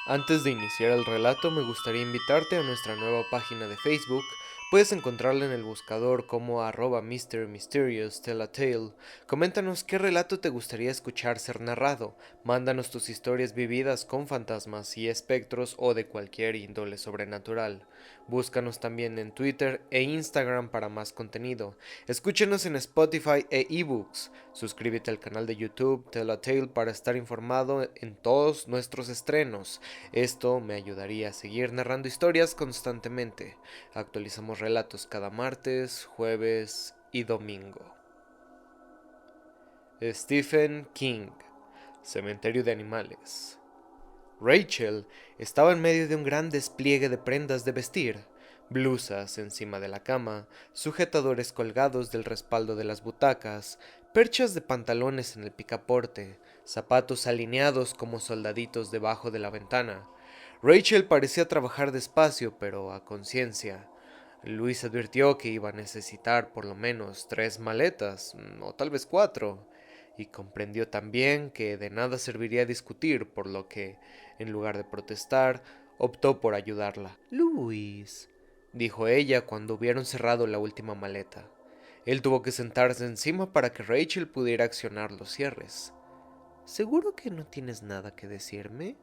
Antes de iniciar el relato, me gustaría invitarte a nuestra nueva página de Facebook. Puedes encontrarla en el buscador como @Mr. Mysterious Tell a Tale. Coméntanos qué relato te gustaría escuchar ser narrado. Mándanos tus historias vividas con fantasmas y espectros o de cualquier índole sobrenatural. Búscanos también en Twitter e Instagram para más contenido. Escúchenos en Spotify e eBooks. Suscríbete al canal de YouTube Tell a Tale para estar informado en todos nuestros estrenos. Esto me ayudaría a seguir narrando historias constantemente. Actualizamos relatos cada martes, jueves y domingo. Stephen King, Cementerio de Animales. Rachel estaba en medio de un gran despliegue de prendas de vestir, blusas encima de la cama, sujetadores colgados del respaldo de las butacas, perchas de pantalones en el picaporte, zapatos alineados como soldaditos debajo de la ventana. Rachel parecía trabajar despacio, pero a conciencia. Luis advirtió que iba a necesitar por lo menos 3 maletas, o tal vez 4, y comprendió también que de nada serviría discutir, por lo que, en lugar de protestar, optó por ayudarla. Luis, dijo ella cuando hubieron cerrado la última maleta. Él tuvo que sentarse encima para que Rachel pudiera accionar los cierres. ¿Seguro que no tienes nada que decirme?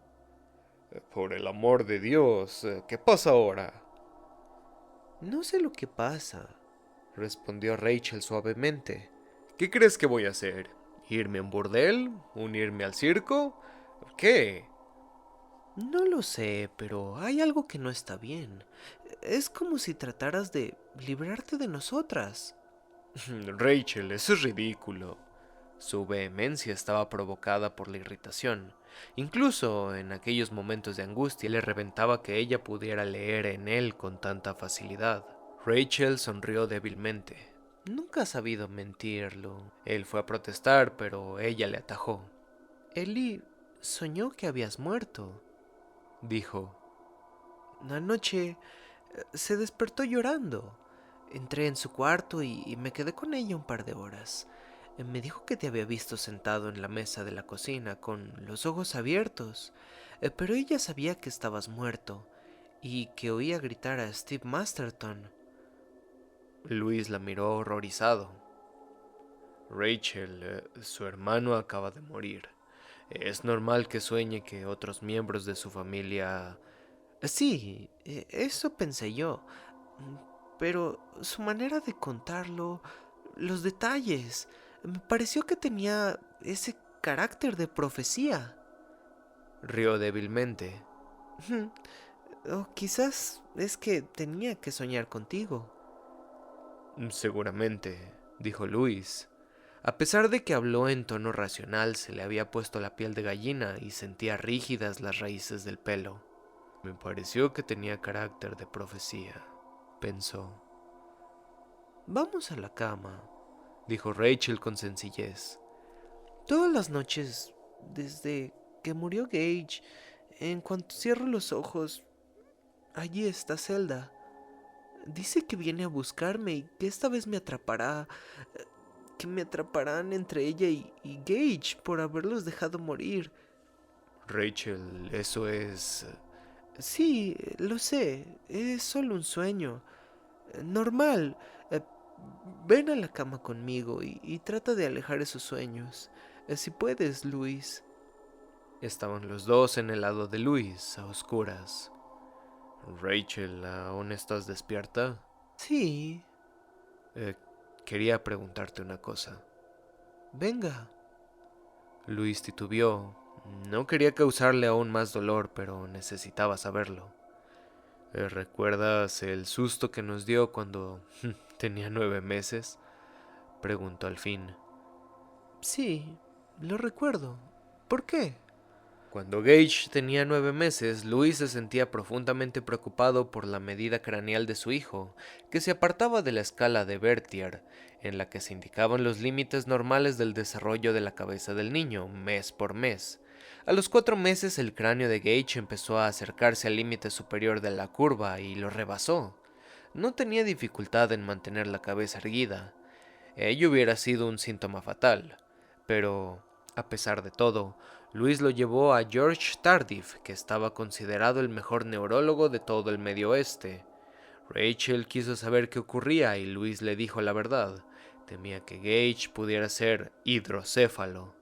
Por el amor de Dios, ¿qué pasa ahora? No sé lo que pasa, respondió Rachel suavemente. ¿Qué crees que voy a hacer? ¿Irme a un burdel? ¿Unirme al circo? ¿Qué? No lo sé, pero hay algo que no está bien. Es como si trataras de librarte de nosotras. Rachel, eso es ridículo. Su vehemencia estaba provocada por la irritación. Incluso en aquellos momentos de angustia le reventaba que ella pudiera leer en él con tanta facilidad. Rachel sonrió débilmente. Nunca ha sabido mentirlo. Él fue a protestar, pero ella le atajó. Ellie soñó que habías muerto, dijo. Anoche se despertó llorando. Entré en su cuarto y me quedé con ella un par de horas. Me dijo que te había visto sentado en la mesa de la cocina con los ojos abiertos, pero ella sabía que estabas muerto y que oía gritar a Steve Masterton. Luis la miró horrorizado. Rachel, su hermano acaba de morir. Es normal que sueñe que otros miembros de su familia... Sí, eso pensé yo. Pero su manera de contarlo, los detalles, me pareció que tenía ese carácter de profecía. Rió débilmente. O quizás es que tenía que soñar contigo. Seguramente, dijo Luis. A pesar de que habló en tono racional, se le había puesto la piel de gallina y sentía rígidas las raíces del pelo. Me pareció que tenía carácter de profecía, pensó. Vamos a la cama, dijo Rachel con sencillez. Todas las noches, desde que murió Gage, en cuanto cierro los ojos, allí está Zelda. Dice que viene a buscarme y que esta vez me atrapará, que me atraparán entre ella y Gage por haberlos dejado morir. Rachel, eso es... Sí, lo sé, es solo un sueño. Normal. Eh, Ven a la cama conmigo y trata de alejar esos sueños. Si puedes, Luis. Estaban los dos en el lado de Luis, a oscuras. Rachel, ¿aún estás despierta? Sí. Eh, Quería preguntarte una cosa. Venga. Luis titubeó. No quería causarle aún más dolor, pero necesitaba saberlo. ¿Recuerdas el susto que nos dio cuando tenía 9 meses? Preguntó al fin. Sí, lo recuerdo. ¿Por qué? Cuando Gage tenía 9 meses, Louis se sentía profundamente preocupado por la medida craneal de su hijo, que se apartaba de la escala de Berthier, en la que se indicaban los límites normales del desarrollo de la cabeza del niño, mes por mes. A los 4 meses el cráneo de Gage empezó a acercarse al límite superior de la curva y lo rebasó. No tenía dificultad en mantener la cabeza erguida. Ello hubiera sido un síntoma fatal, pero, a pesar de todo, Louis lo llevó a George Tardif, que estaba considerado el mejor neurólogo de todo el Medio Oeste. Rachel quiso saber qué ocurría y Louis le dijo la verdad. Temía que Gage pudiera ser hidrocéfalo.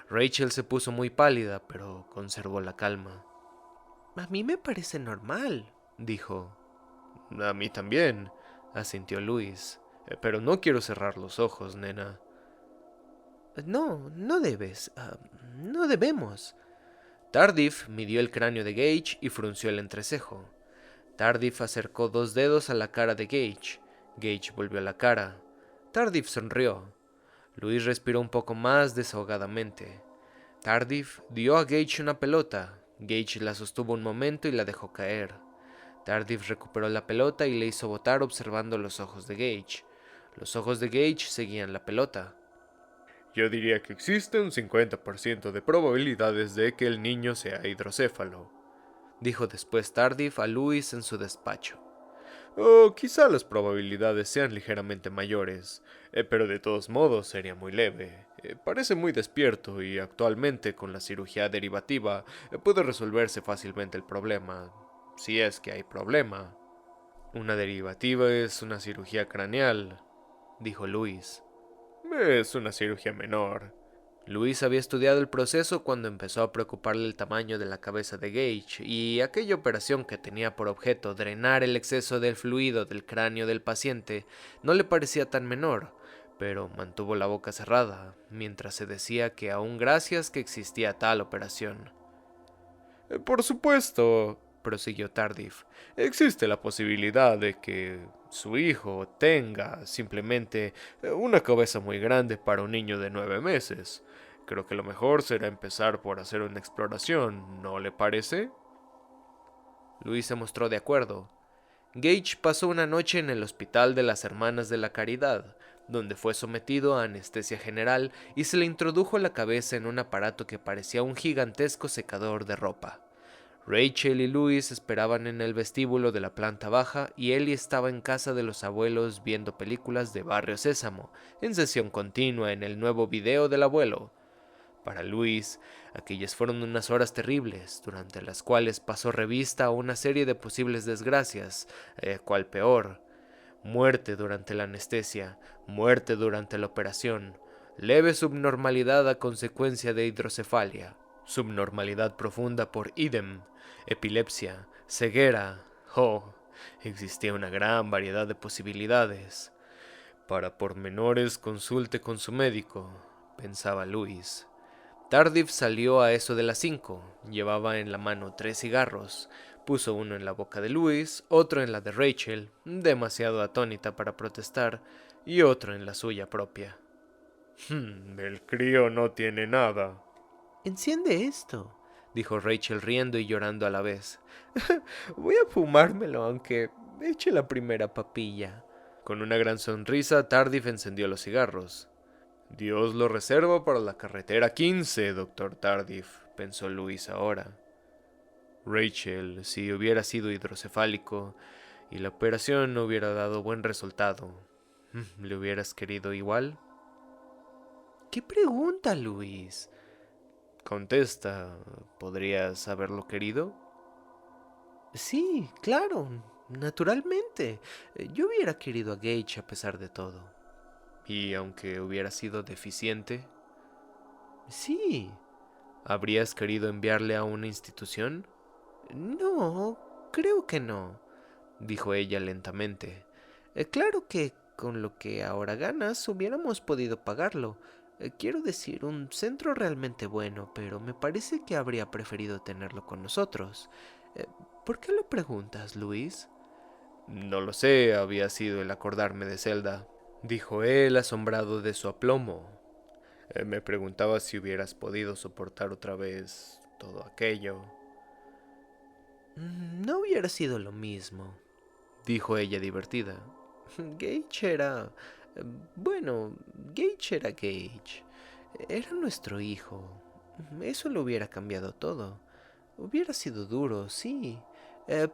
Rachel se puso muy pálida, pero conservó la calma. A mí me parece normal, dijo. A mí también, asintió Louis. Pero no quiero cerrar los ojos, nena. No, no debes. No debemos. Tardif midió el cráneo de Gage y frunció el entrecejo. Tardif acercó 2 dedos a la cara de Gage. Gage volvió la cara. Tardif sonrió. Louis respiró un poco más desahogadamente. Tardif dio a Gage una pelota. Gage la sostuvo un momento y la dejó caer. Tardif recuperó la pelota y le hizo botar observando los ojos de Gage. Los ojos de Gage seguían la pelota. Yo diría que existe un 50% de probabilidades de que el niño sea hidrocéfalo, dijo después Tardif a Louis en su despacho. O quizá las probabilidades sean ligeramente mayores, pero de todos modos sería muy leve. Parece muy despierto y actualmente con la cirugía derivativa puede resolverse fácilmente el problema, si es que hay problema. Una derivativa es una cirugía craneal, dijo Louis. Es una cirugía menor. Louis había estudiado el proceso cuando empezó a preocuparle el tamaño de la cabeza de Gage y aquella operación que tenía por objeto drenar el exceso del fluido del cráneo del paciente no le parecía tan menor, pero mantuvo la boca cerrada mientras se decía que aún gracias que existía tal operación. Por supuesto, prosiguió Tardif, existe la posibilidad de que su hijo tenga simplemente una cabeza muy grande para un niño de 9 meses. Creo que lo mejor será empezar por hacer una exploración, ¿no le parece? Louis se mostró de acuerdo. Gage pasó una noche en el Hospital de las Hermanas de la Caridad, donde fue sometido a anestesia general y se le introdujo la cabeza en un aparato que parecía un gigantesco secador de ropa. Rachel y Louis esperaban en el vestíbulo de la planta baja y Ellie estaba en casa de los abuelos viendo películas de Barrio Sésamo, en sesión continua en el nuevo video del abuelo. Para Louis, aquellas fueron unas horas terribles, durante las cuales pasó revista a una serie de posibles desgracias, cual peor. Muerte durante la anestesia, muerte durante la operación, leve subnormalidad a consecuencia de hidrocefalia, subnormalidad profunda por idem, epilepsia, ceguera. Oh, existía una gran variedad de posibilidades. Para pormenores consulte con su médico, pensaba Louis. Tardif salió a eso de las 5. Llevaba en la mano 3 cigarros. Puso uno en la boca de Louis, otro en la de Rachel, demasiado atónita para protestar, y otro en la suya propia. El crío no tiene nada. Enciende esto, dijo Rachel riendo y llorando a la vez. Voy a fumármelo aunque eche la primera papilla. Con una gran sonrisa, Tardif encendió los cigarros. Dios lo reserva para la carretera 15, doctor Tardif, pensó Louis ahora. Rachel, si hubiera sido hidrocefálico y la operación no hubiera dado buen resultado, ¿le hubieras querido igual? ¿Qué pregunta, Louis? Contesta, ¿podrías haberlo querido? Sí, claro, naturalmente. Yo hubiera querido a Gage a pesar de todo. ¿Y aunque hubiera sido deficiente? Sí. ¿Habrías querido enviarle a una institución? No, creo que no, dijo ella lentamente. Claro que con lo que ahora ganas hubiéramos podido pagarlo. Quiero decir, un centro realmente bueno, pero me parece que habría preferido tenerlo con nosotros. ¿Por qué lo preguntas, Luis? No lo sé, había sido el acordarme de Zelda, dijo él, asombrado de su aplomo. Me preguntaba si hubieras podido soportar otra vez todo aquello. No hubiera sido lo mismo, dijo ella divertida. Gage era... Bueno, Gage era Gage. Era nuestro hijo. Eso lo hubiera cambiado todo. Hubiera sido duro, sí.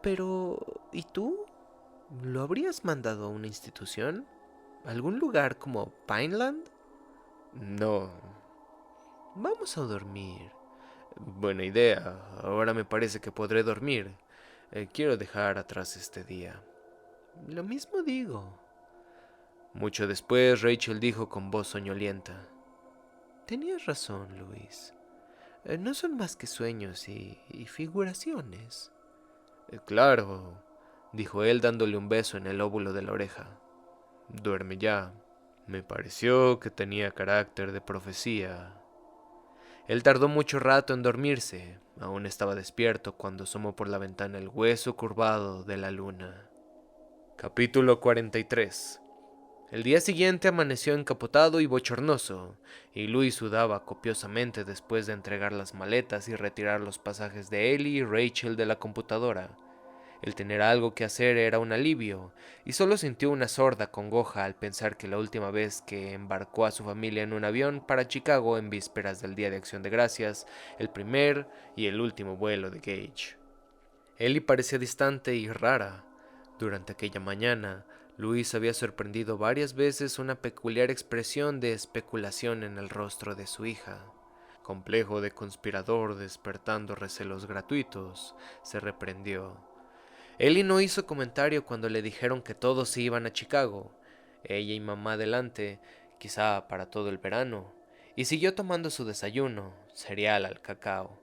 Pero... ¿Y tú? ¿Lo habrías mandado a una institución? ¿Algún lugar como Pineland? No. Vamos a dormir. Buena idea. Ahora me parece que podré dormir. Quiero dejar atrás este día. Lo mismo digo. Mucho después, Rachel dijo con voz soñolienta. Tenías razón, Luis. No son más que sueños y figuraciones. Claro, dijo él dándole un beso en el lóbulo de la oreja. Duerme ya. Me pareció que tenía carácter de profecía. Él tardó mucho rato en dormirse. Aún estaba despierto cuando asomó por la ventana el hueso curvado de la luna. Capítulo 43. El día siguiente amaneció encapotado y bochornoso, y Louis sudaba copiosamente después de entregar las maletas y retirar los pasajes de Ellie y Rachel de la computadora. El tener algo que hacer era un alivio, y solo sintió una sorda congoja al pensar que la última vez que embarcó a su familia en un avión para Chicago en vísperas del Día de Acción de Gracias, el primer y el último vuelo de Gage. Ellie parecía distante y rara. Durante aquella mañana, Luis había sorprendido varias veces una peculiar expresión de especulación en el rostro de su hija. Complejo de conspirador despertando recelos gratuitos, se reprendió. Ellie no hizo comentario cuando le dijeron que todos se iban a Chicago, ella y mamá delante, quizá para todo el verano, y siguió tomando su desayuno, cereal al cacao.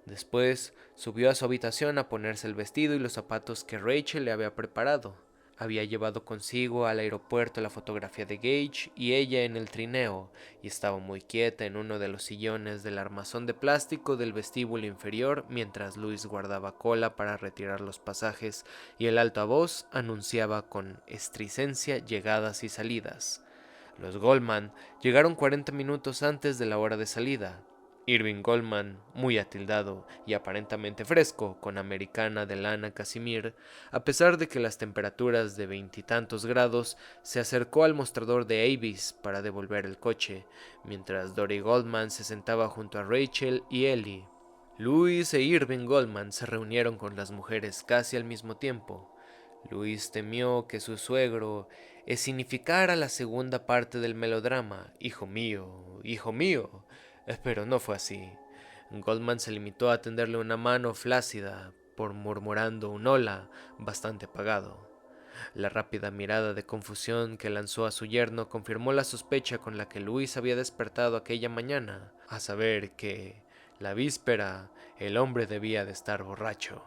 Después subió a su habitación a ponerse el vestido y los zapatos que Rachel le había preparado. Había llevado consigo al aeropuerto la fotografía de Gage y ella en el trineo, y estaba muy quieta en uno de los sillones del armazón de plástico del vestíbulo inferior mientras Luis guardaba cola para retirar los pasajes y el altavoz anunciaba con estridencia llegadas y salidas. Los Goldman llegaron 40 minutos antes de la hora de salida. Irving Goldman, muy atildado y aparentemente fresco, con americana de lana casimir, a pesar de que las temperaturas de veintitantos grados, se acercó al mostrador de Avis para devolver el coche, mientras Dory Goldman se sentaba junto a Rachel y Ellie. Louis e Irving Goldman se reunieron con las mujeres casi al mismo tiempo. Luis temió que su suegro significara la segunda parte del melodrama, hijo mío, pero no fue así. Goldman se limitó a tenderle una mano flácida, por murmurando un hola bastante apagado. La rápida mirada de confusión que lanzó a su yerno confirmó la sospecha con la que Luis había despertado aquella mañana, a saber que, la víspera, el hombre debía de estar borracho.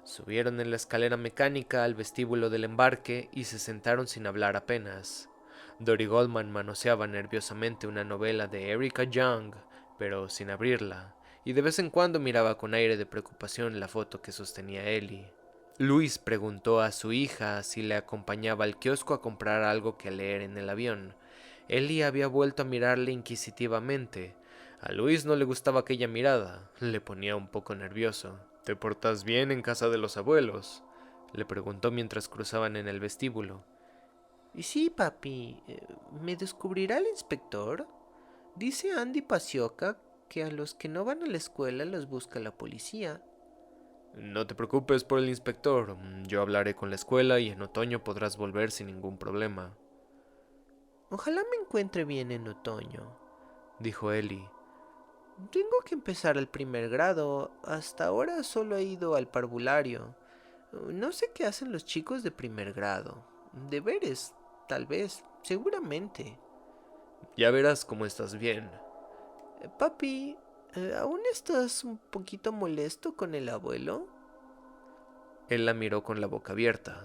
Subieron en la escalera mecánica al vestíbulo del embarque y se sentaron sin hablar apenas. Dory Goldman manoseaba nerviosamente una novela de Erika Young, pero sin abrirla, y de vez en cuando miraba con aire de preocupación la foto que sostenía Ellie. Luis preguntó a su hija si le acompañaba al kiosco a comprar algo que leer en el avión. Ellie había vuelto a mirarle inquisitivamente. A Luis no le gustaba aquella mirada, le ponía un poco nervioso. ¿Te portas bien en casa de los abuelos?, le preguntó mientras cruzaban en el vestíbulo. Y sí, papi, ¿me descubrirá el inspector? Dice Andy Pasioca que a los que no van a la escuela los busca la policía. No te preocupes por el inspector, yo hablaré con la escuela y en otoño podrás volver sin ningún problema. Ojalá me encuentre bien en otoño, Dijo Ellie. Tengo que empezar el primer grado. Hasta ahora solo he ido al parvulario. No sé qué hacen los chicos de primer grado. Deberes, tal vez, seguramente. Ya verás cómo estás bien. Papi, ¿aún estás un poquito molesto con el abuelo? Él la miró con la boca abierta.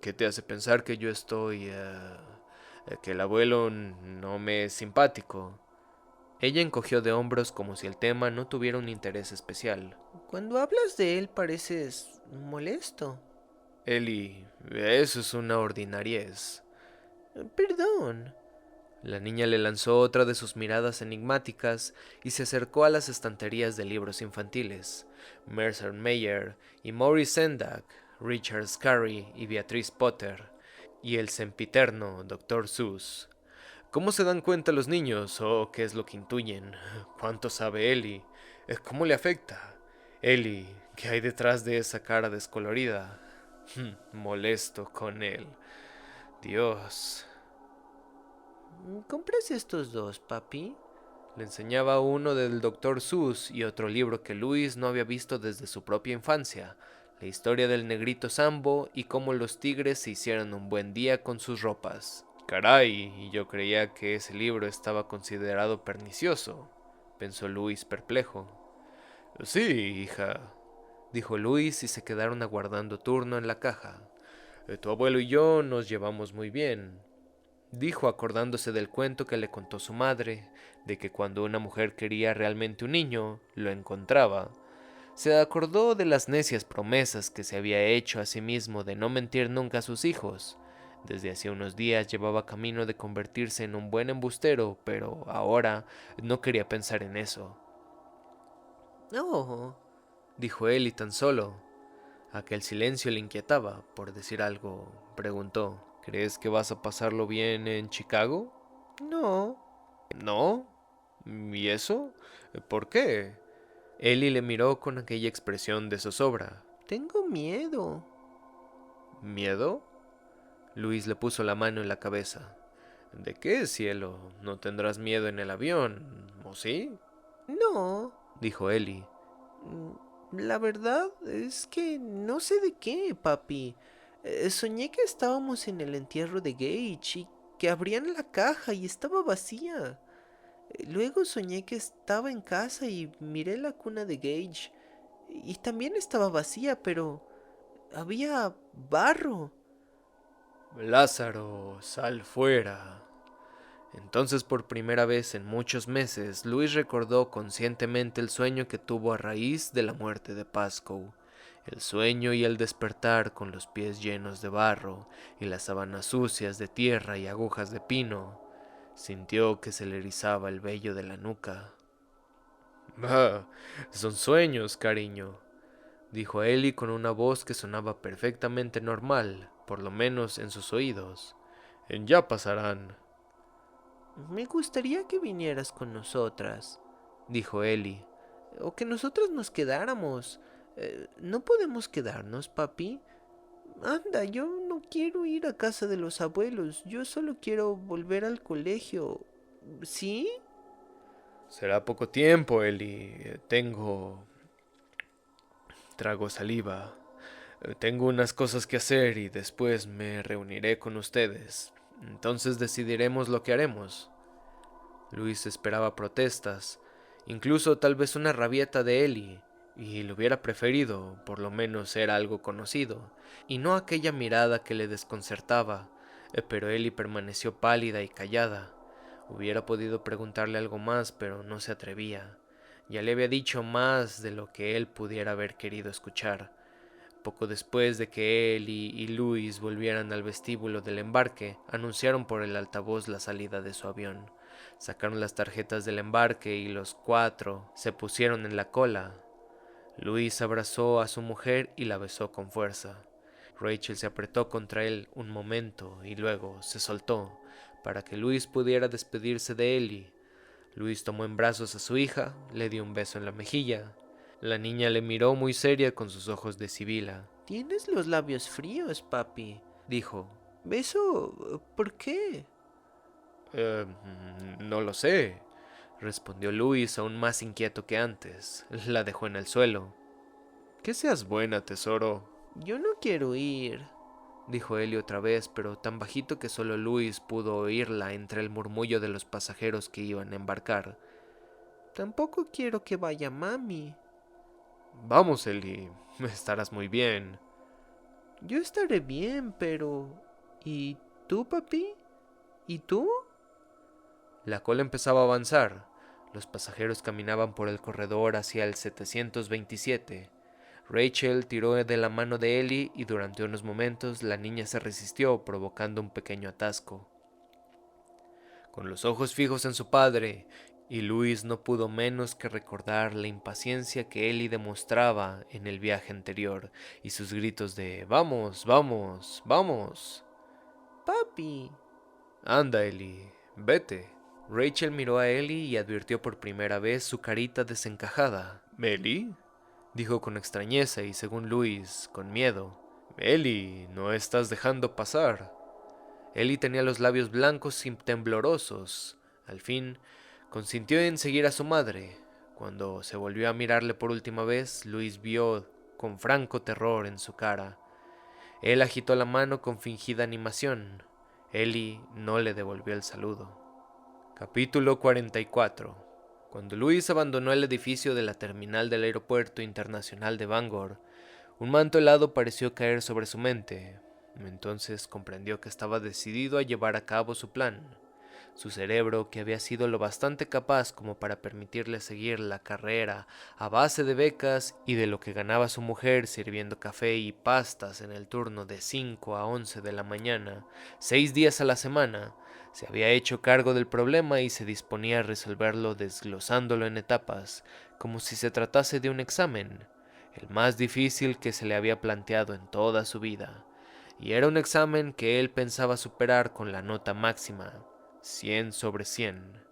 ¿Qué te hace pensar que yo que el abuelo no me es simpático? Ella encogió de hombros como si el tema no tuviera un interés especial. Cuando hablas de él pareces molesto. Eli, eso es una ordinariez. Perdón. La niña le lanzó otra de sus miradas enigmáticas y se acercó a las estanterías de libros infantiles. Mercer Mayer y Maurice Sendak, Richard Scarry y Beatrice Potter, y el sempiterno Dr. Seuss. ¿Cómo se dan cuenta los niños? ¿O qué es lo que intuyen? ¿Cuánto sabe Ellie? ¿Cómo le afecta? Ellie, ¿qué hay detrás de esa cara descolorida? Molesto con él. Dios. ¿Compras estos dos, papi? Le enseñaba uno del Dr. Seuss y otro libro que Luis no había visto desde su propia infancia, la historia del negrito Sambo y cómo los tigres se hicieron un buen día con sus ropas. Caray, y yo creía que ese libro estaba considerado pernicioso, pensó Luis perplejo. Sí, hija, dijo Luis y se quedaron aguardando turno en la caja. Tu abuelo y yo nos llevamos muy bien, dijo acordándose del cuento que le contó su madre, de que cuando una mujer quería realmente un niño, lo encontraba. Se acordó de las necias promesas que se había hecho a sí mismo de no mentir nunca a sus hijos. Desde hacía unos días llevaba camino de convertirse en un buen embustero, pero ahora no quería pensar en eso. Oh, Dijo él y tan solo. Aquel silencio le inquietaba. Por decir algo, preguntó: ¿Crees que vas a pasarlo bien en Chicago? no, ¿No? ¿Y eso? ¿Por qué? Ellie le miró con aquella expresión de zozobra. tengo miedo. ¿Miedo? Luis le puso la mano en la cabeza. ¿De qué, cielo? ¿No tendrás miedo en el avión, o sí? No, Dijo Ellie. la verdad es que no sé de qué, papi. Soñé que estábamos en el entierro de Gage y que abrían la caja y estaba vacía. Luego soñé que estaba en casa y miré la cuna de Gage y también estaba vacía, pero había barro. Lázaro, sal fuera. Entonces, por primera vez en muchos meses, Luis recordó conscientemente el sueño que tuvo a raíz de la muerte de Pascoe. El sueño y el despertar con los pies llenos de barro y las sábanas sucias de tierra y agujas de pino. Sintió que se le erizaba el vello de la nuca. Ah, son sueños, cariño, dijo Ellie con una voz que sonaba perfectamente normal, por lo menos en sus oídos. Ya pasarán, Me gustaría que vinieras con nosotras, dijo Ellie. o que nosotras nos quedáramos. ¿No podemos quedarnos, papi? Anda, yo no quiero ir a casa de los abuelos, yo solo quiero volver al colegio. ¿Sí? Será poco tiempo, Ellie. Trago saliva. Tengo unas cosas que hacer y después me reuniré con ustedes. Entonces decidiremos lo que haremos. Luis esperaba protestas, incluso tal vez una rabieta de Ellie, y lo hubiera preferido, por lo menos era algo conocido, y no aquella mirada que le desconcertaba, pero Ellie permaneció pálida y callada. Hubiera podido preguntarle algo más, pero no se atrevía. Ya le había dicho más de lo que él pudiera haber querido escuchar. Poco después de que Ellie y Luis volvieran al vestíbulo del embarque, anunciaron por el altavoz la salida de su avión. Sacaron las tarjetas del embarque y los cuatro se pusieron en la cola. Luis abrazó a su mujer y la besó con fuerza. Rachel se apretó contra él un momento y luego se soltó para que Luis pudiera despedirse de Ellie. Luis tomó en brazos a su hija, le dio un beso en la mejilla. La niña le miró muy seria con sus ojos de sibila. Tienes los labios fríos, papi. Dijo: ¿Beso? ¿Por qué? "Eh, no lo sé", respondió Luis aún más inquieto que antes. La dejó en el suelo. Que seas buena, tesoro, Yo no quiero ir. dijo Ellie otra vez, pero tan bajito que solo Luis pudo oírla entre el murmullo de los pasajeros que iban a embarcar. Tampoco quiero que vaya mami. Vamos, Ellie, estarás muy bien. Yo estaré bien, pero... ¿Y tú, papi? ¿Y tú? La cola empezaba a avanzar. Los pasajeros caminaban por el corredor hacia el 727. Rachel tiró de la mano de Ellie y durante unos momentos la niña se resistió, provocando un pequeño atasco. Con los ojos fijos en su padre, y Luis no pudo menos que recordar la impaciencia que Ellie demostraba en el viaje anterior y sus gritos de «¡Vamos, vamos, vamos!». Papi. «Anda, Ellie, vete». Rachel miró a Ellie y advirtió por primera vez su carita desencajada. «¿Ellie?», dijo con extrañeza y, según Luis, con miedo. «Ellie, no estás dejando pasar». Ellie tenía los labios blancos y temblorosos. Al fin, Consintió en seguir a su madre. Cuando se volvió a mirarle por última vez, Luis vio con franco terror en su cara. Él agitó la mano con fingida animación. Ellie no le devolvió el saludo. Capítulo 44. Cuando Luis abandonó el edificio de la terminal del Aeropuerto Internacional de Bangor, un manto helado pareció caer sobre su mente. Entonces comprendió que estaba decidido a llevar a cabo su plan. Su cerebro, que había sido lo bastante capaz como para permitirle seguir la carrera a base de becas y de lo que ganaba su mujer sirviendo café y pastas en el turno de 5 a 11 de la mañana, 6 días a la semana, se había hecho cargo del problema y se disponía a resolverlo desglosándolo en etapas, como si se tratase de un examen, el más difícil que se le había planteado en toda su vida. Y era un examen que él pensaba superar con la nota máxima, 100 sobre 100.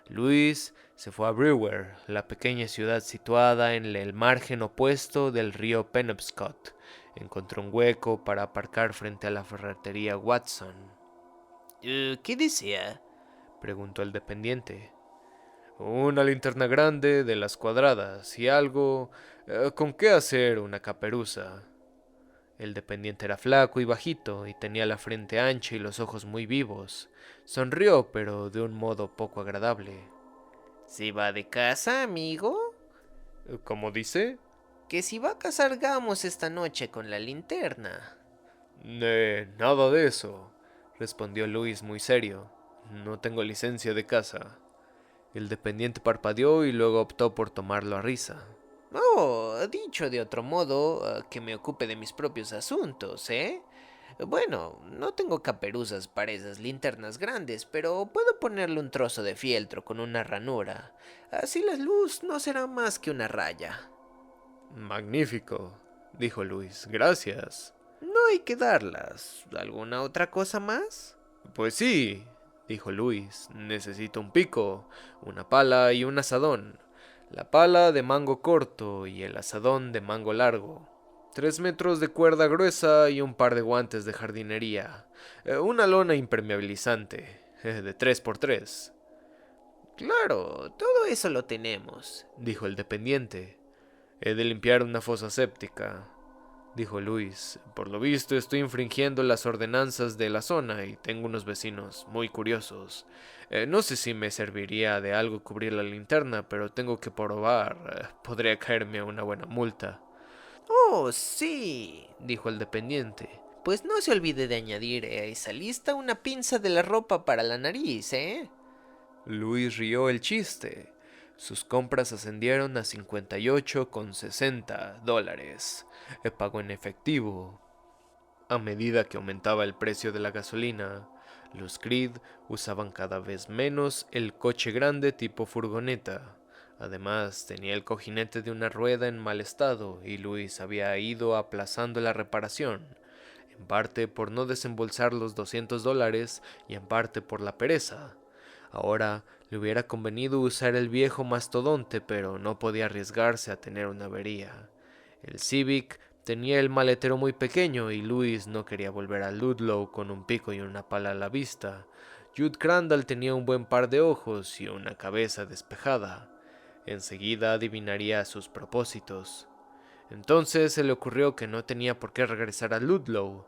Luis se fue a Brewer, la pequeña ciudad situada en el margen opuesto del río Penobscot. Encontró un hueco para aparcar frente a la ferretería Watson. ¿Qué desea? Preguntó el dependiente. Una linterna grande de las cuadradas y algo con qué hacer una caperuza. El dependiente era flaco y bajito, y tenía la frente ancha y los ojos muy vivos. Sonrió, pero de un modo poco agradable. ¿Se va de casa, amigo? ¿Cómo dice? Que si va a salgamos esta noche con la linterna. Nada de eso, respondió Luis muy serio. No tengo licencia de casa. El dependiente parpadeó y luego optó por tomarlo a risa. Oh, dicho de otro modo, que me ocupe de mis propios asuntos, ¿eh? Bueno, no tengo caperuzas para esas linternas grandes, pero puedo ponerle un trozo de fieltro con una ranura. Así la luz no será más que una raya. Magnífico, dijo Luis. Gracias. No hay que darlas. ¿Alguna otra cosa más? Pues sí, dijo Luis. Necesito un pico, una pala y un asadón. La pala de mango corto y el asadón de mango largo. 3 metros de cuerda gruesa y un par de guantes de jardinería. Una lona impermeabilizante, de 3 por 3. Claro, todo eso lo tenemos, Dijo el dependiente. He de limpiar una fosa séptica, dijo Luis. Por lo visto estoy infringiendo las ordenanzas de la zona y tengo unos vecinos muy curiosos. No sé si me serviría de algo cubrir la linterna, pero tengo que probar. Podría caerme una buena multa. Oh, sí, dijo el dependiente. Pues no se olvide de añadir a esa lista una pinza de la ropa para la nariz, ¿eh? Luis rió el chiste. Sus compras ascendieron a $58,60. Pagó en efectivo. A medida que aumentaba el precio de la gasolina, los Creed usaban cada vez menos el coche grande tipo furgoneta. Además, tenía el cojinete de una rueda en mal estado y Luis había ido aplazando la reparación, en parte por no desembolsar los $200 y en parte por la pereza. Ahora le hubiera convenido usar el viejo mastodonte, pero no podía arriesgarse a tener una avería. El Civic tenía el maletero muy pequeño y Luis no quería volver a Ludlow con un pico y una pala a la vista. Jude Crandall tenía un buen par de ojos y una cabeza despejada. Enseguida adivinaría sus propósitos. Entonces se le ocurrió que no tenía por qué regresar a Ludlow.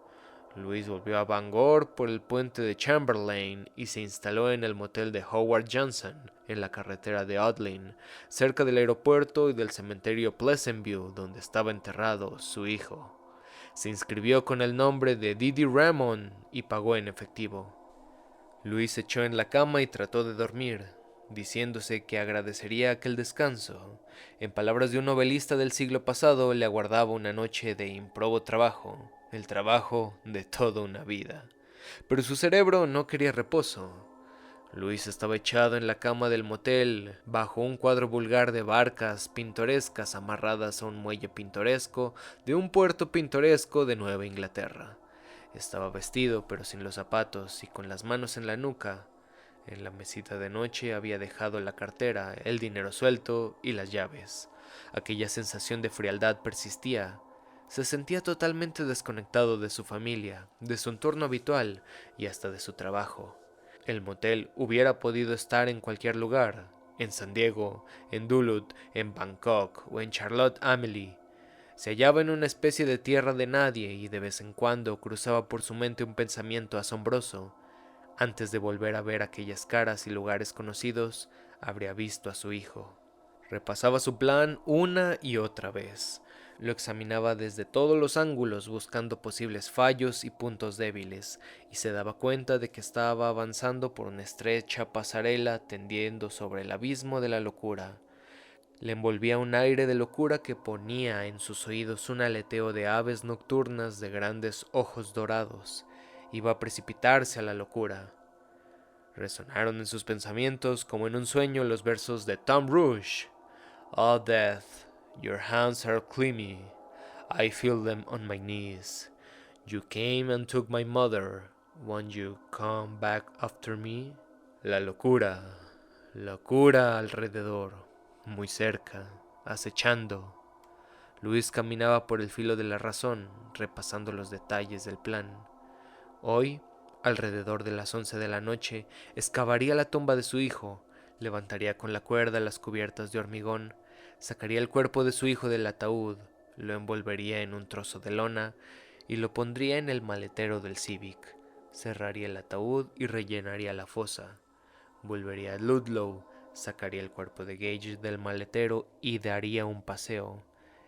Luis volvió a Bangor por el puente de Chamberlain y se instaló en el motel de Howard Johnson, en la carretera de Odlin, cerca del aeropuerto y del cementerio Pleasantview, donde estaba enterrado su hijo. Se inscribió con el nombre de Didi Ramon y pagó en efectivo. Luis se echó en la cama y trató de dormir, diciéndose que agradecería aquel descanso. En palabras de un novelista del siglo pasado, le aguardaba una noche de improbo trabajo, el trabajo de toda una vida. Pero su cerebro no quería reposo. Luis estaba echado en la cama del motel, bajo un cuadro vulgar de barcas pintorescas amarradas a un muelle pintoresco de un puerto pintoresco de Nueva Inglaterra. Estaba vestido, pero sin los zapatos y con las manos en la nuca. En la mesita de noche había dejado la cartera, el dinero suelto y las llaves. Aquella sensación de frialdad persistía. Se sentía totalmente desconectado de su familia, de su entorno habitual y hasta de su trabajo. El motel hubiera podido estar en cualquier lugar, en San Diego, en Duluth, en Bangkok o en Charlotte Amalie. Se hallaba en una especie de tierra de nadie y de vez en cuando cruzaba por su mente un pensamiento asombroso. Antes de volver a ver aquellas caras y lugares conocidos, habría visto a su hijo. Repasaba su plan una y otra vez. Lo examinaba desde todos los ángulos buscando posibles fallos y puntos débiles, y se daba cuenta de que estaba avanzando por una estrecha pasarela tendiendo sobre el abismo de la locura. Le envolvía un aire de locura que ponía en sus oídos un aleteo de aves nocturnas de grandes ojos dorados. Iba a precipitarse a la locura. Resonaron en sus pensamientos como en un sueño los versos de Tom Rouge. Oh death, your hands are clammy, I feel them on my knees. You came and took my mother, won't you come back after me? La locura alrededor, muy cerca, acechando. Luis caminaba por el filo de la razón, repasando los detalles del plan. Hoy, alrededor de las 11 de la noche, excavaría la tumba de su hijo, levantaría con la cuerda las cubiertas de hormigón, sacaría el cuerpo de su hijo del ataúd, lo envolvería en un trozo de lona y lo pondría en el maletero del Civic. Cerraría el ataúd y rellenaría la fosa. Volvería a Ludlow, sacaría el cuerpo de Gage del maletero y daría un paseo.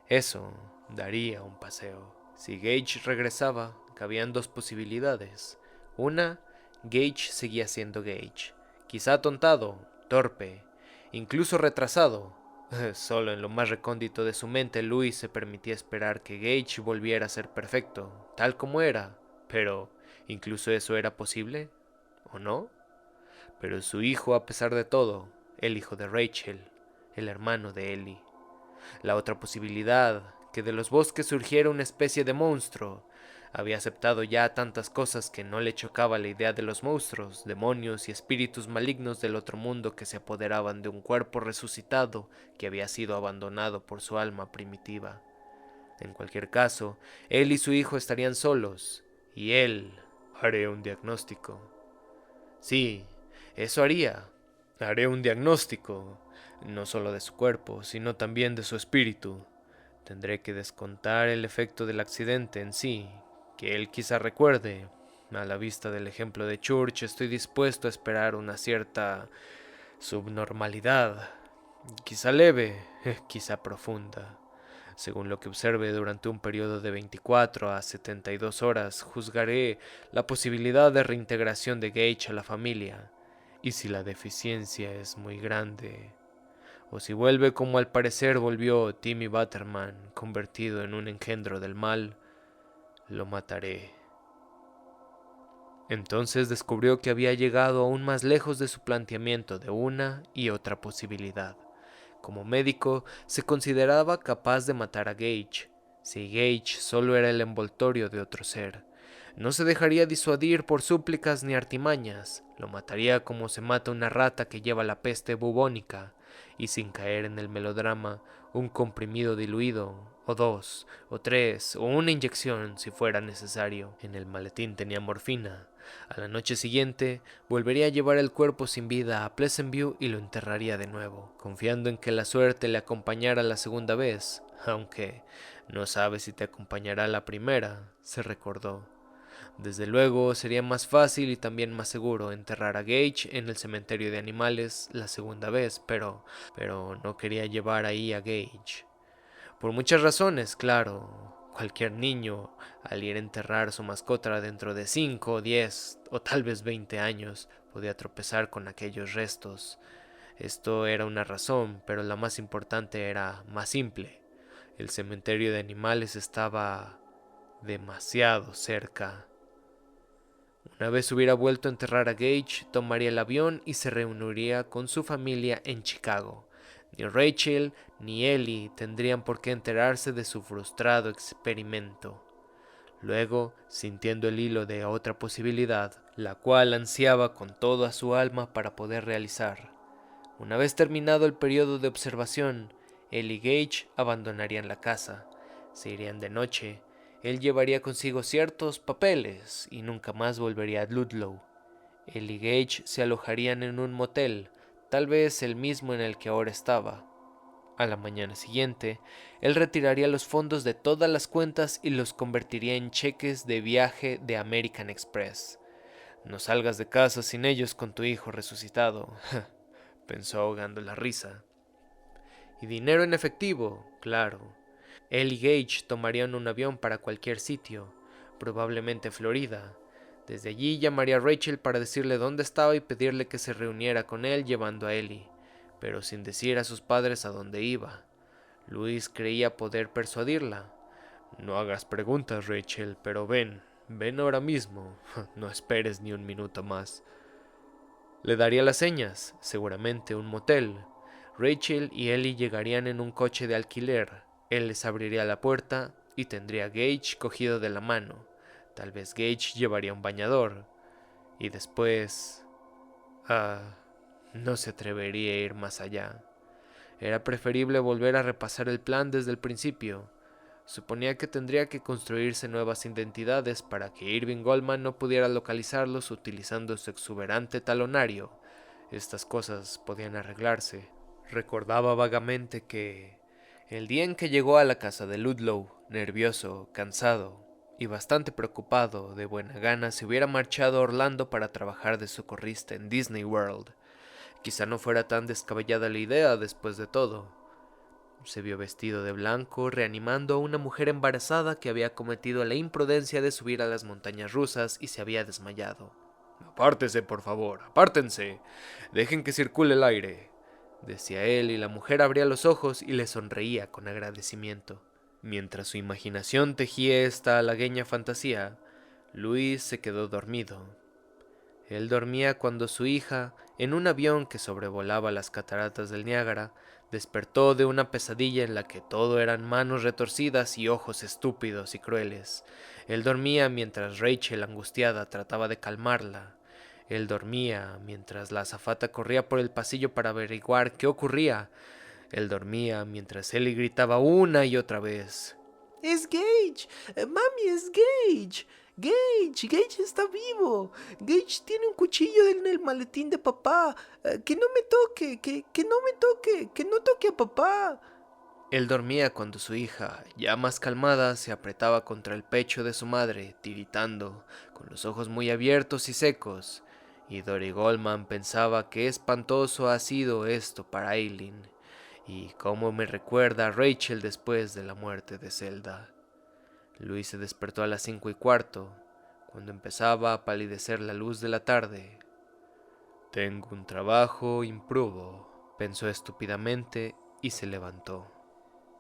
Eso, daría un paseo. Si Gage regresaba, cabían dos posibilidades. Una, Gage seguía siendo Gage, quizá atontado, torpe, incluso retrasado. Solo en lo más recóndito de su mente Louis se permitía esperar que Gage volviera a ser perfecto, tal como era. Pero, ¿incluso eso era posible? ¿O no? Pero su hijo, a pesar de todo, el hijo de Rachel, el hermano de Ellie. La otra posibilidad, que de los bosques surgiera una especie de monstruo. Había aceptado ya tantas cosas que no le chocaba la idea de los monstruos, demonios y espíritus malignos del otro mundo que se apoderaban de un cuerpo resucitado que había sido abandonado por su alma primitiva. En cualquier caso, él y su hijo estarían solos, y él haré un diagnóstico. Sí, eso haría. Haré un diagnóstico, no solo de su cuerpo, sino también de su espíritu. Tendré que descontar el efecto del accidente en sí, que él quizá recuerde. A la vista del ejemplo de Church, estoy dispuesto a esperar una cierta subnormalidad, quizá leve, quizá profunda. Según lo que observe durante un periodo de 24 a 72 horas, juzgaré la posibilidad de reintegración de Gage a la familia, y si la deficiencia es muy grande, o si vuelve como al parecer volvió Timmy Butterman, convertido en un engendro del mal, lo mataré. Entonces descubrió que había llegado aún más lejos de su planteamiento de una y otra posibilidad. Como médico, se consideraba capaz de matar a Gage, si Gage solo era el envoltorio de otro ser. No se dejaría disuadir por súplicas ni artimañas, lo mataría como se mata una rata que lleva la peste bubónica, y sin caer en el melodrama, un comprimido diluido, o dos, o tres, o una inyección si fuera necesario. En el maletín tenía morfina. A la noche siguiente, volvería a llevar el cuerpo sin vida a Pleasant View y lo enterraría de nuevo, confiando en que la suerte le acompañara la segunda vez, aunque no sabe si te acompañará la primera, se recordó. Desde luego sería más fácil y también más seguro enterrar a Gage en el cementerio de animales la segunda vez, pero no quería llevar ahí a Gage. Por muchas razones, claro. Cualquier niño, al ir a enterrar su mascota dentro de 5, 10 o tal vez 20 años, podía tropezar con aquellos restos. Esto era una razón, pero la más importante era más simple. El cementerio de animales estaba demasiado cerca. Una vez hubiera vuelto a enterrar a Gage, tomaría el avión y se reuniría con su familia en Chicago. Ni Rachel ni Ellie tendrían por qué enterarse de su frustrado experimento. Luego, sintiendo el hilo de otra posibilidad, la cual ansiaba con toda su alma para poder realizar. Una vez terminado el periodo de observación, él y Gage abandonarían la casa, se irían de noche. Él llevaría consigo ciertos papeles y nunca más volvería a Ludlow. Él y Gage se alojarían en un motel, tal vez el mismo en el que ahora estaba. A la mañana siguiente, él retiraría los fondos de todas las cuentas y los convertiría en cheques de viaje de American Express. No salgas de casa sin ellos con tu hijo resucitado, pensó ahogando la risa. Y dinero en efectivo, claro. Él y Gage tomarían un avión para cualquier sitio, probablemente Florida. Desde allí llamaría a Rachel para decirle dónde estaba y pedirle que se reuniera con él llevando a Ellie, pero sin decir a sus padres a dónde iba. Luis creía poder persuadirla. No hagas preguntas, Rachel, pero ven ahora mismo. No esperes ni un minuto más. Le daría las señas, seguramente un motel. Rachel y Ellie llegarían en un coche de alquiler. Él les abriría la puerta y tendría a Gage cogido de la mano. Tal vez Gage llevaría un bañador. Y después... no se atrevería a ir más allá. Era preferible volver a repasar el plan desde el principio. Suponía que tendría que construirse nuevas identidades para que Irving Goldman no pudiera localizarlos utilizando su exuberante talonario. Estas cosas podían arreglarse. Recordaba vagamente que, el día en que llegó a la casa de Ludlow, nervioso, cansado y bastante preocupado, de buena gana se hubiera marchado a Orlando para trabajar de socorrista en Disney World. Quizá no fuera tan descabellada la idea después de todo. Se vio vestido de blanco, reanimando a una mujer embarazada que había cometido la imprudencia de subir a las montañas rusas y se había desmayado. «Apártese, por favor, apártense. Dejen que circule el aire», decía él, y la mujer abría los ojos y le sonreía con agradecimiento. Mientras su imaginación tejía esta halagueña fantasía, Luis se quedó dormido. Él dormía cuando su hija, en un avión que sobrevolaba las cataratas del Niágara, despertó de una pesadilla en la que todo eran manos retorcidas y ojos estúpidos y crueles. Él dormía mientras Rachel, angustiada, trataba de calmarla. Él dormía mientras la azafata corría por el pasillo para averiguar qué ocurría. Él dormía mientras Ellie gritaba una y otra vez: ¡Es Gage! ¡Mami, es Gage! ¡Gage está vivo! Gage tiene un cuchillo en el maletín de papá. ¡Que no me toque! ¡Que no me toque! ¡Que no toque a papá! Él dormía cuando su hija, ya más calmada, se apretaba contra el pecho de su madre, tiritando, con los ojos muy abiertos y secos, y Dory Goldman pensaba qué espantoso ha sido esto para Aileen, y cómo me recuerda a Rachel después de la muerte de Zelda. Luis se despertó a las 5:15, cuando empezaba a palidecer la luz de la tarde. «Tengo un trabajo improbo», pensó estúpidamente y se levantó.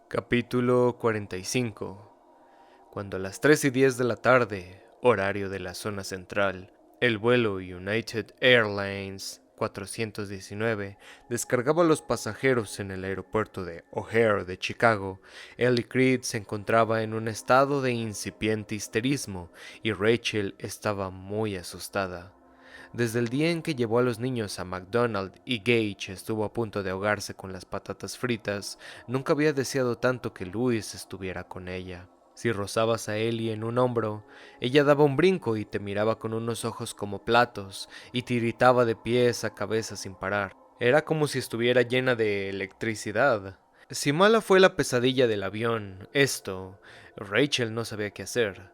Capítulo 45. Cuando a las 3:10 de la tarde, horario de la zona central, el vuelo United Airlines 419 descargaba a los pasajeros en el aeropuerto de O'Hare de Chicago, Ellie Creed se encontraba en un estado de incipiente histerismo y Rachel estaba muy asustada. Desde el día en que llevó a los niños a McDonald's y Gage estuvo a punto de ahogarse con las patatas fritas, nunca había deseado tanto que Louis estuviera con ella. Si rozabas a Ellie en un hombro, ella daba un brinco y te miraba con unos ojos como platos y tiritaba de pies a cabeza sin parar. Era como si estuviera llena de electricidad. Si mala fue la pesadilla del avión, Rachel no sabía qué hacer.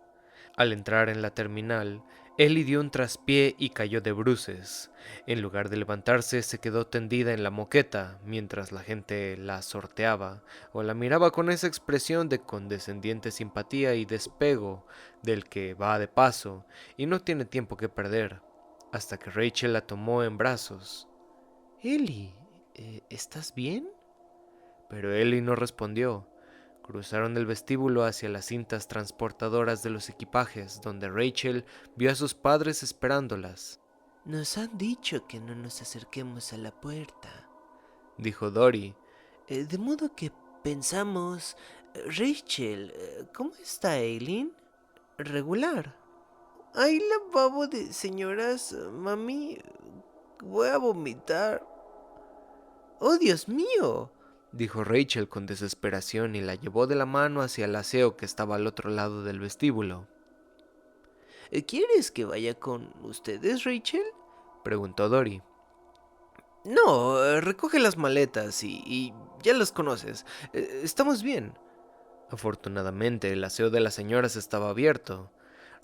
Al entrar en la terminal, Ellie dio un traspié y cayó de bruces. En lugar de levantarse, se quedó tendida en la moqueta, mientras la gente la sorteaba, o la miraba con esa expresión de condescendiente simpatía y despego del que va de paso, y no tiene tiempo que perder, hasta que Rachel la tomó en brazos. «Ellie, ¿estás bien?» Pero Ellie no respondió. Cruzaron el vestíbulo hacia las cintas transportadoras de los equipajes, donde Rachel vio a sus padres esperándolas. Nos han dicho que no nos acerquemos a la puerta, dijo Dory. De modo que pensamos... Rachel, ¿cómo está Aileen? Regular. Hay lavabo de señoras, mami. Voy a vomitar. ¡Oh, Dios mío!, dijo Rachel con desesperación y la llevó de la mano hacia el aseo que estaba al otro lado del vestíbulo. ¿Quieres que vaya con ustedes, Rachel? preguntó Dory. No, recoge las maletas y ya las conoces. Estamos bien. Afortunadamente, el aseo de las señoras estaba abierto.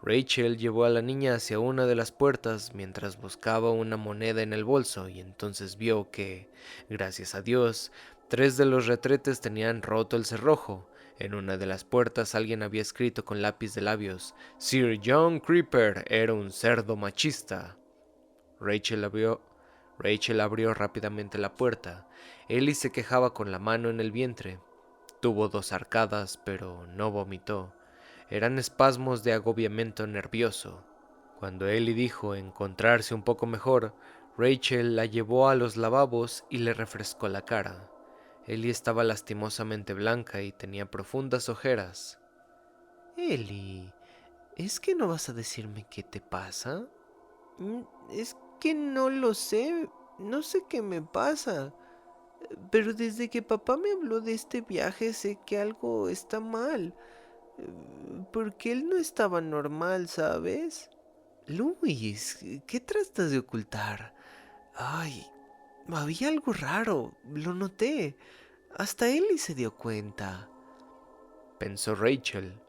Rachel llevó a la niña hacia una de las puertas mientras buscaba una moneda en el bolso y entonces vio que, gracias a Dios, 3 de los retretes tenían roto el cerrojo. En una de las puertas alguien había escrito con lápiz de labios: Sir John Creeper era un cerdo machista. Rachel abrió, Rachel abrió rápidamente la puerta. Ellie se quejaba con la mano en el vientre. Tuvo 2 arcadas, pero no vomitó. Eran espasmos de agobiamiento nervioso. Cuando Ellie dijo encontrarse un poco mejor, Rachel la llevó a los lavabos y le refrescó la cara. Ellie estaba lastimosamente blanca y tenía profundas ojeras. Ellie, ¿es que no vas a decirme qué te pasa? Es que no lo sé. No sé qué me pasa. Pero desde que papá me habló de este viaje sé que algo está mal. Porque él no estaba normal, ¿sabes? Luis, ¿qué tratas de ocultar? Ay, había algo raro, lo noté. Hasta Ellie se dio cuenta. Pensó Rachel.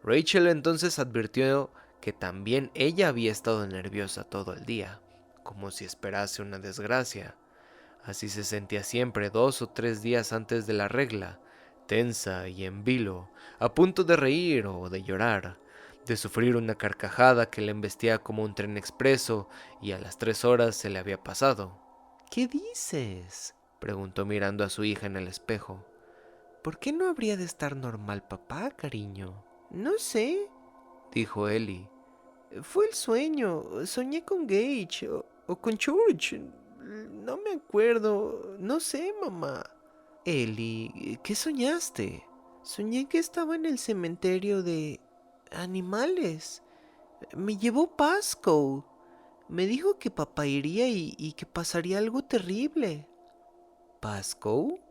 Rachel entonces advirtió que también ella había estado nerviosa todo el día, como si esperase una desgracia. Así se sentía siempre 2 o 3 días antes de la regla, tensa y en vilo, a punto de reír o de llorar, de sufrir una carcajada que le embestía como un tren expreso y a las 3 horas se le había pasado. ¿Qué dices? Preguntó mirando a su hija en el espejo. ¿Por qué no habría de estar normal papá, cariño? No sé, Dijo Ellie. fue el sueño. Soñé con Gage o con Church. No me acuerdo. No sé, mamá. Ellie, ¿qué soñaste? Soñé que estaba en el cementerio de animales. Me llevó Pasco. Me dijo que papá iría y que pasaría algo terrible. ¿Pascoe?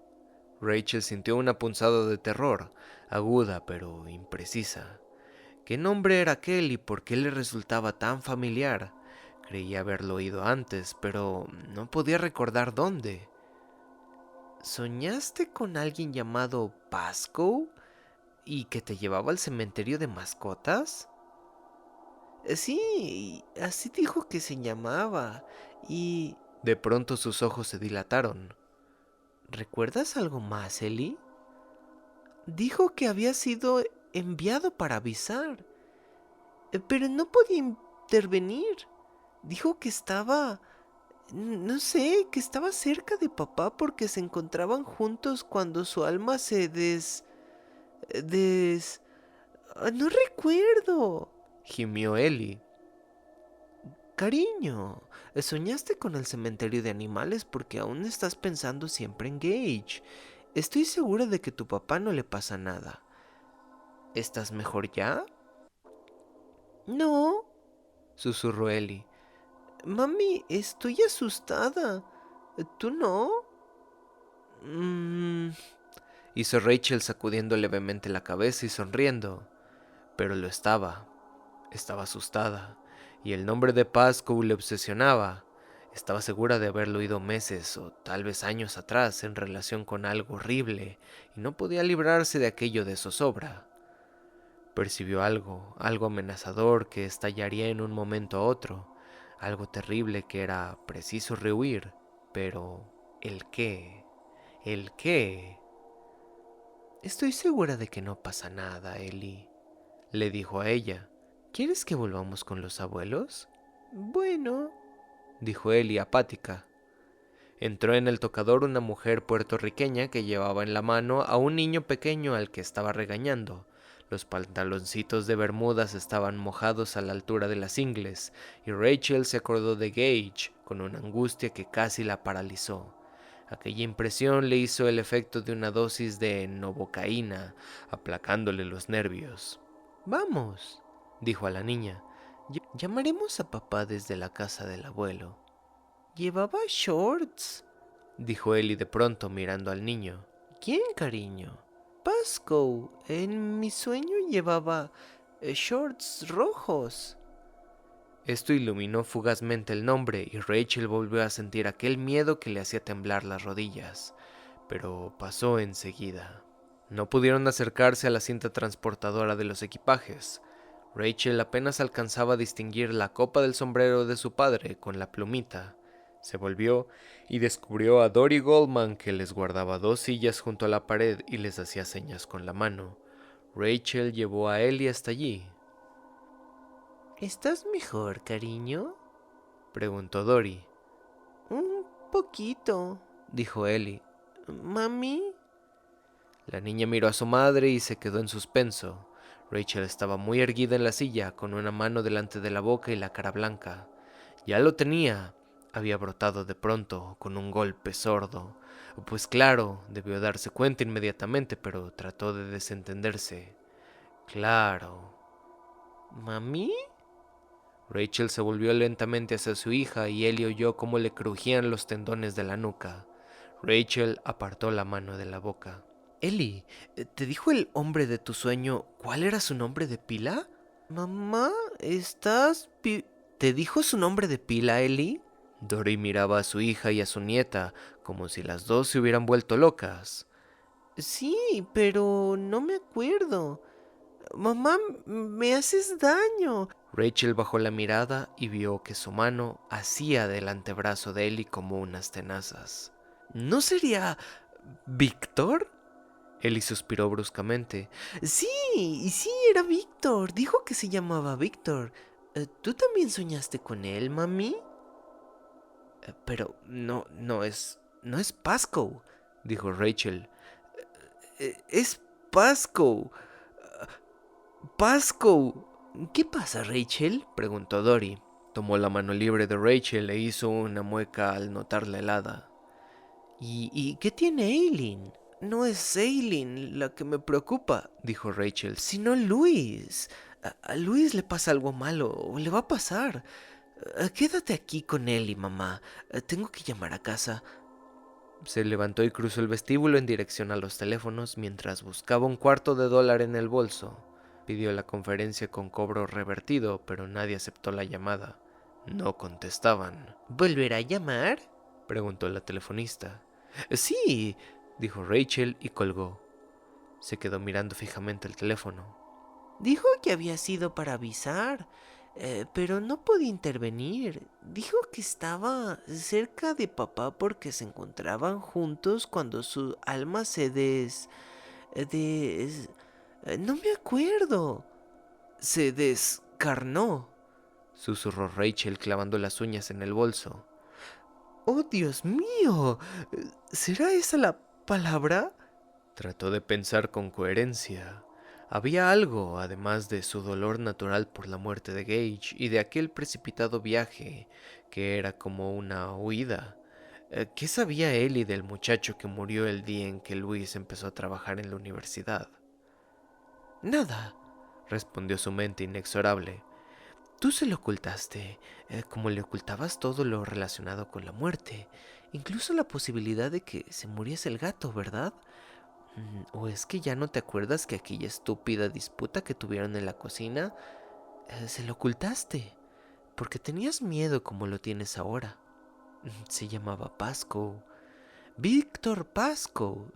Rachel sintió una punzada de terror, aguda pero imprecisa. ¿Qué nombre era aquel y por qué le resultaba tan familiar? Creía haberlo oído antes, pero no podía recordar dónde. ¿Soñaste con alguien llamado Pasco y que te llevaba al cementerio de mascotas? Sí, así dijo que se llamaba. Y... De pronto sus ojos se dilataron. ¿recuerdas algo más, Ellie? Dijo que había sido enviado para avisar, pero no podía intervenir. Dijo que estaba... no sé, que estaba cerca de papá porque se encontraban juntos cuando su alma se no recuerdo. Gimió Ellie. Cariño, soñaste con el cementerio de animales porque aún estás pensando siempre en Gage. Estoy segura de que a tu papá no le pasa nada. ¿Estás mejor ya? No, Susurró Ellie. mami, estoy asustada. ¿Tú no? Hizo Rachel sacudiendo levemente la cabeza y sonriendo. Pero lo estaba. Estaba asustada. Y el nombre de Pascoe le obsesionaba. Estaba segura de haberlo oído meses o tal vez años atrás en relación con algo horrible y no podía librarse de aquello de zozobra. Percibió algo amenazador que estallaría en un momento a otro, algo terrible que era preciso rehuir, pero ¿el qué? ¿El qué? Estoy segura de que no pasa nada, Ellie, le dijo a ella. ¿Quieres que volvamos con los abuelos? Bueno, Dijo Ellie apática. Entró en el tocador una mujer puertorriqueña que llevaba en la mano a un niño pequeño al que estaba regañando. Los pantaloncitos de bermudas estaban mojados a la altura de las ingles, y Rachel se acordó de Gage con una angustia que casi la paralizó. Aquella impresión le hizo el efecto de una dosis de novocaína, aplacándole los nervios. vamos. Dijo a la niña. Llamaremos a papá desde la casa del abuelo. Llevaba shorts. Dijo Ellie de pronto mirando al niño. ¿Quién, cariño? Pasco. En mi sueño llevaba shorts rojos. Esto iluminó fugazmente el nombre y Rachel volvió a sentir aquel miedo que le hacía temblar las rodillas, pero pasó enseguida. No pudieron acercarse a la cinta transportadora de los equipajes. Rachel apenas alcanzaba a distinguir la copa del sombrero de su padre con la plumita. Se volvió y descubrió a Dory Goldman, que les guardaba 2 sillas junto a la pared y les hacía señas con la mano. Rachel llevó a Ellie hasta allí. ¿Estás mejor, cariño? Preguntó Dory. Un poquito, dijo Ellie. ¿Mami? La niña miró a su madre y se quedó en suspenso. Rachel estaba muy erguida en la silla, con una mano delante de la boca y la cara blanca. Ya lo tenía. Había brotado de pronto, con un golpe sordo. Pues claro, debió darse cuenta inmediatamente, pero trató de desentenderse. Claro. ¿Mami? Rachel se volvió lentamente hacia su hija y Ellie oyó cómo le crujían los tendones de la nuca. Rachel apartó la mano de la boca. Ellie, ¿te dijo el hombre de tu sueño cuál era su nombre de pila? Mamá, ¿Te dijo su nombre de pila, Ellie? Dory miraba a su hija y a su nieta como si las dos se hubieran vuelto locas. Sí, pero no me acuerdo. Mamá, me haces daño. Rachel bajó la mirada y vio que su mano hacía del antebrazo de Ellie como unas tenazas. ¿No sería Víctor? Ellie suspiró bruscamente. Sí, era Víctor. Dijo que se llamaba Víctor. ¿Tú también soñaste con él, mami? Pero no es Pascoe, dijo Rachel. Es Pascoe. Pascoe. ¿Qué pasa, Rachel? Preguntó Dory. Tomó la mano libre de Rachel e hizo una mueca al notarla helada. ¿Y qué tiene Aileen? No es Aileen la que me preocupa, dijo Rachel, sino Luis. A Luis le pasa algo malo, o le va a pasar. Quédate aquí con él y mamá. Tengo que llamar a casa. Se levantó y cruzó el vestíbulo en dirección a los teléfonos mientras buscaba $1/4 en el bolso. Pidió la conferencia con cobro revertido, pero nadie aceptó la llamada. No contestaban. ¿Volverá a llamar? Preguntó la telefonista. Sí, dijo Rachel y colgó. Se quedó mirando fijamente el teléfono. Dijo que había sido para avisar, pero no podía intervenir. Dijo que estaba cerca de papá porque se encontraban juntos cuando su alma no me acuerdo. Se descarnó, Susurró Rachel clavando las uñas en el bolso. ¡Oh, Dios mío! ¿Será esa la palabra? Trató de pensar con coherencia. Había algo, además de su dolor natural por la muerte de Gage y de aquel precipitado viaje, que era como una huida. ¿Qué sabía Ellie del muchacho que murió el día en que Luis empezó a trabajar en la universidad? Nada, Respondió su mente inexorable. tú se lo ocultaste, como le ocultabas todo lo relacionado con la muerte, incluso la posibilidad de que se muriese el gato, ¿verdad? ¿O es que ya no te acuerdas que aquella estúpida disputa que tuvieron en la cocina, se lo ocultaste? Porque tenías miedo como lo tienes ahora. Se llamaba Pascoe. Víctor Pascoe.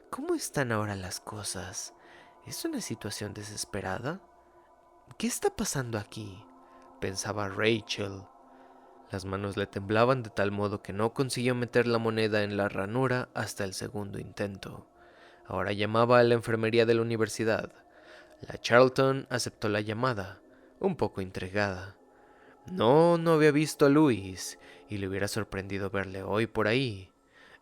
¿Cómo están ahora las cosas? ¿Es una situación desesperada? ¿Qué está pasando aquí? Pensaba Rachel. Las manos le temblaban de tal modo que no consiguió meter la moneda en la ranura hasta el segundo intento. Ahora llamaba a la enfermería de la universidad. La Charlton aceptó la llamada, un poco intrigada. No había visto a Luis, y le hubiera sorprendido verle hoy por ahí.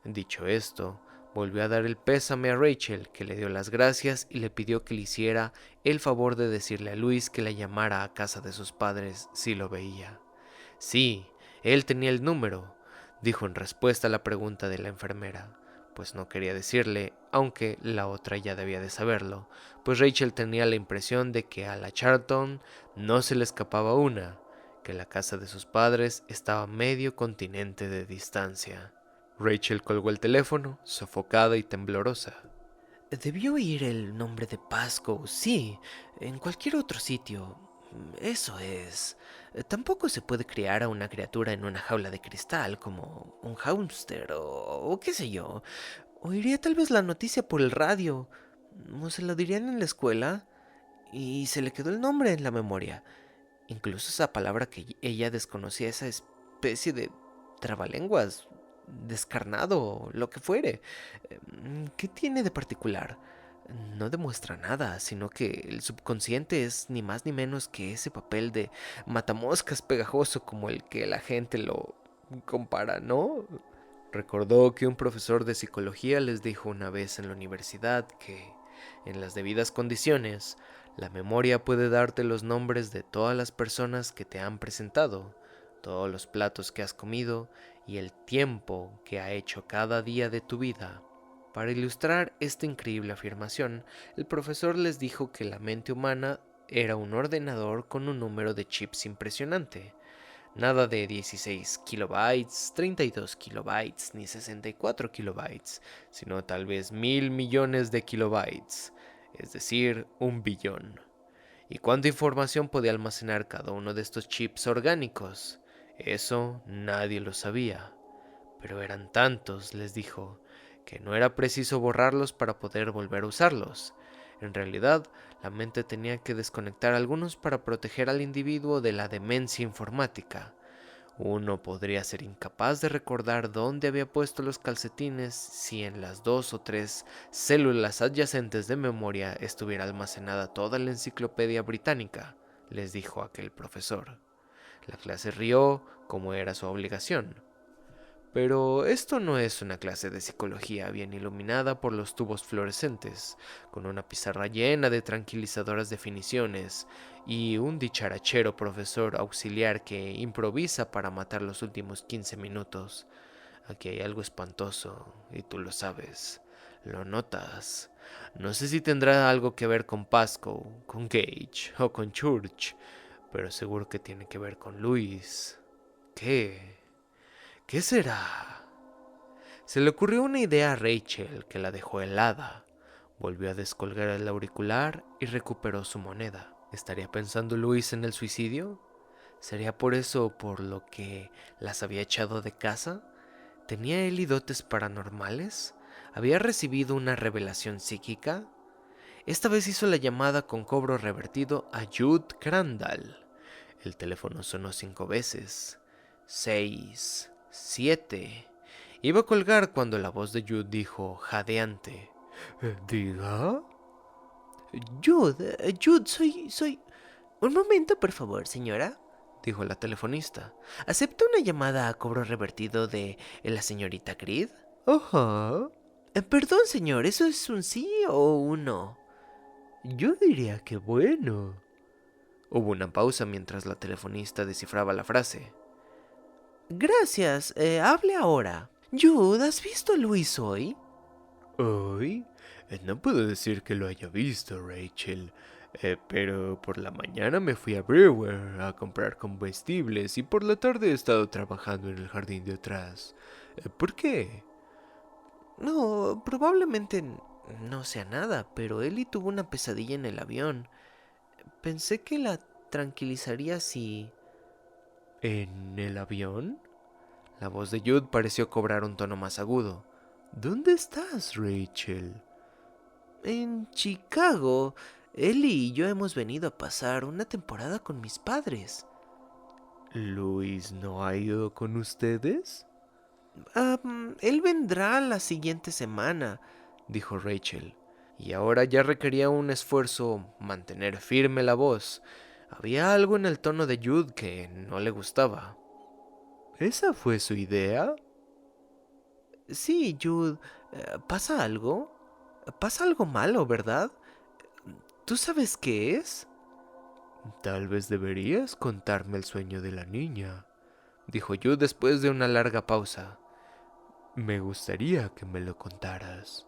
Dicho esto, volvió a dar el pésame a Rachel, que le dio las gracias y le pidió que le hiciera el favor de decirle a Luis que la llamara a casa de sus padres si lo veía. Sí, él tenía el número, dijo en respuesta a la pregunta de la enfermera, pues no quería decirle, aunque la otra ya debía de saberlo, pues Rachel tenía la impresión de que a la Charlton no se le escapaba una, que la casa de sus padres estaba a medio continente de distancia. Rachel colgó el teléfono, sofocada y temblorosa. Debió oír el nombre de Pascoe, sí, en cualquier otro sitio. Eso es. Tampoco se puede criar a una criatura en una jaula de cristal como un hámster o qué sé yo. Oiría tal vez la noticia por el radio, o se lo dirían en la escuela, y se le quedó el nombre en la memoria. Incluso esa palabra que ella desconocía, esa especie de trabalenguas, descarnado, lo que fuere. ¿Qué tiene de particular? No demuestra nada, sino que el subconsciente es ni más ni menos que ese papel de matamoscas pegajoso como el que la gente lo compara, ¿no? Recordó que un profesor de psicología les dijo una vez en la universidad que, en las debidas condiciones, la memoria puede darte los nombres de todas las personas que te han presentado, todos los platos que has comido y el tiempo que ha hecho cada día de tu vida. Para ilustrar esta increíble afirmación, el profesor les dijo que la mente humana era un ordenador con un número de chips impresionante. Nada de 16 kilobytes, 32 kilobytes ni 64 kilobytes, sino tal vez 1.000 millones de kilobytes, es decir, 1 billón. ¿Y cuánta información podía almacenar cada uno de estos chips orgánicos? Eso nadie lo sabía. Pero eran tantos, les dijo, que no era preciso borrarlos para poder volver a usarlos. En realidad, la mente tenía que desconectar algunos para proteger al individuo de la demencia informática. Uno podría ser incapaz de recordar dónde había puesto los calcetines si en las 2 o 3 células adyacentes de memoria estuviera almacenada toda la enciclopedia británica, les dijo aquel profesor. La clase rió, como era su obligación. Pero esto no es una clase de psicología bien iluminada por los tubos fluorescentes, con una pizarra llena de tranquilizadoras definiciones y un dicharachero profesor auxiliar que improvisa para matar los últimos 15 minutos. Aquí hay algo espantoso, y tú lo sabes, lo notas. No sé si tendrá algo que ver con Pascoe, con Gage o con Church, pero seguro que tiene que ver con Luis. ¿Qué? ¿Qué será? Se le ocurrió una idea a Rachel que la dejó helada. Volvió a descolgar el auricular y recuperó su moneda. ¿Estaría pensando Luis en el suicidio? ¿Sería por eso por lo que las había echado de casa? ¿Tenía él dotes paranormales? ¿Había recibido una revelación psíquica? Esta vez hizo la llamada con cobro revertido a Jude Crandall. El teléfono sonó 5 veces. 6, 7. Iba a colgar cuando la voz de Jude dijo, jadeante: ¿Diga? Jude, soy... Un momento, por favor, señora, dijo la telefonista. ¿Acepta una llamada a cobro revertido de la señorita Creed? Ajá. Perdón, señor, ¿eso es un sí o un no? Yo diría que bueno. Hubo una pausa mientras la telefonista descifraba la frase. Gracias, hable ahora. Jude, ¿has visto a Luis hoy? ¿Hoy? No puedo decir que lo haya visto, Rachel. Pero por la mañana me fui a Brewer a comprar comestibles y por la tarde he estado trabajando en el jardín de atrás. ¿Por qué? No, probablemente no sea nada, pero Ellie tuvo una pesadilla en el avión. Pensé que la tranquilizaría si... ¿En el avión? La voz de Jude pareció cobrar un tono más agudo. ¿Dónde estás, Rachel? En Chicago, Ellie y yo hemos venido a pasar una temporada con mis padres. ¿Luis no ha ido con ustedes? Él vendrá la siguiente semana, Dijo Rachel, y ahora ya requería un esfuerzo mantener firme la voz. Había algo en el tono de Jude que no le gustaba. ¿Esa fue su idea? Sí, Jude, ¿pasa algo? ¿Pasa algo malo, verdad? ¿Tú sabes qué es? Tal vez deberías contarme el sueño de la niña, dijo Jude después de una larga pausa. Me gustaría que me lo contaras.